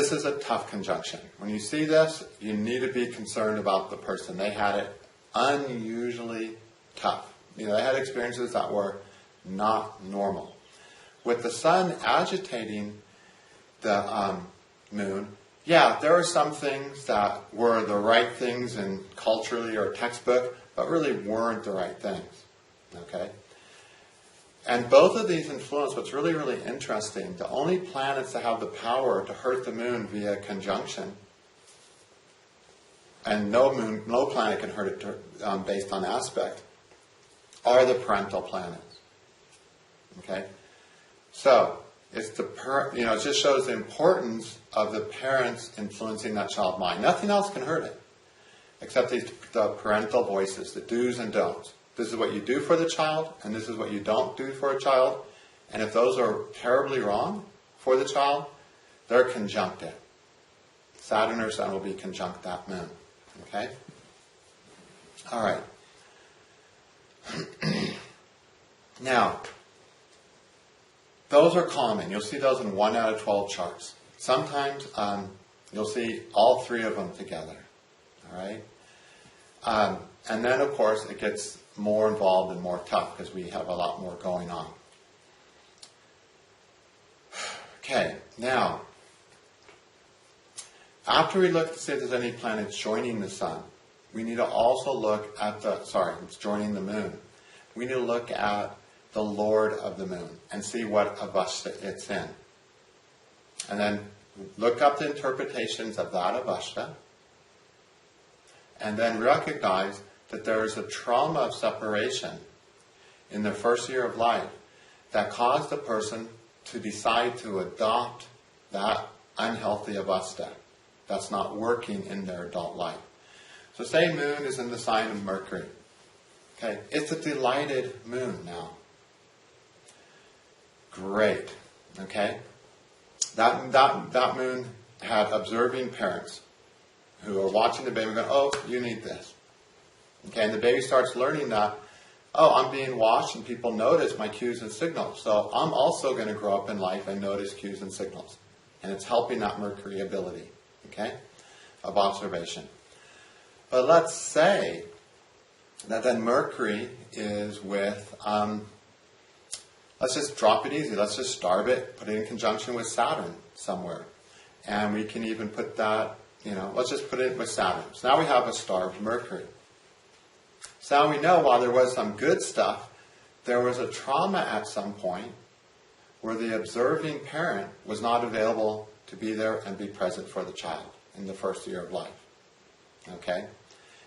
this is a tough conjunction. When you see this, you need to be concerned about the person. They had it unusually tough. You know, they had experiences that were not normal. With the sun agitating the moon, yeah, there are some things that were the right things in culturally or textbook, but really weren't the right things. Okay? And both of these influence what's really, really interesting. The only planets that have the power to hurt the moon via conjunction, and no planet can hurt it based on aspect, are the parental planets. Okay? So, it just shows the importance of the parents influencing that child's mind. Nothing else can hurt it, except the parental voices, the do's and don'ts. This is what you do for the child, and this is what you don't do for a child. And if those are terribly wrong for the child, they're conjuncted. Saturn or Sun will be conjunct that moon. Okay? All right. Now, those are common. You'll see those in 1 out of 12 charts. Sometimes you'll see all three of them together. All right? And then, of course, it gets more involved and more tough because we have a lot more going on. Okay, now, after we look to see if there's any planets joining the Sun, we need to also look at it's joining the Moon. We need to look at the Lord of the Moon and see what avasta it's in. And then look up the interpretations of that avasta, and then recognize that there is a trauma of separation in the first year of life that caused the person to decide to adopt that unhealthy avasta that's not working in their adult life. So say moon is in the sign of Mercury. Okay, it's a delighted moon now. Great. Okay? That moon had observing parents who are watching the baby going, oh, you need this. Okay, and the baby starts learning that, oh, I'm being watched and people notice my cues and signals. So I'm also going to grow up in life and notice cues and signals. And it's helping that Mercury ability, okay, of observation. But let's say that then Mercury is with, let's just drop it easy. Let's just starve it, put it in conjunction with Saturn somewhere. And we can even put that, let's just put it with Saturn. So now we have a starved Mercury. So now we know while there was some good stuff, there was a trauma at some point where the observing parent was not available to be there and be present for the child in the first year of life. Okay?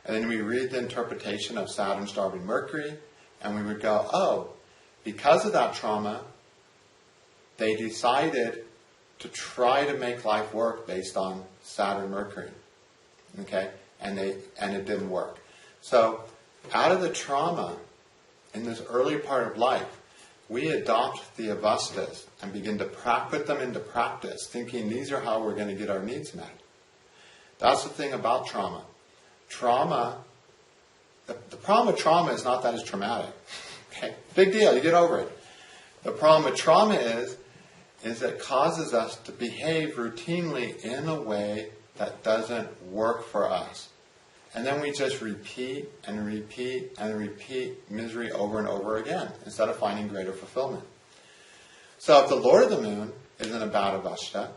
And then we read the interpretation of Saturn starving Mercury, and we would go, oh, because of that trauma, they decided to try to make life work based on Saturn Mercury. Okay? And it didn't work. So, out of the trauma in this early part of life, we adopt the avastas and begin to put them into practice, thinking these are how we're going to get our needs met. That's the thing about trauma. The problem with trauma is not that it's traumatic. Okay? Big deal, you get over it. The problem with trauma is it causes us to behave routinely in a way that doesn't work for us. And then we just repeat and repeat and repeat misery over and over again instead of finding greater fulfillment. So if the Lord of the Moon is in a bad avasta,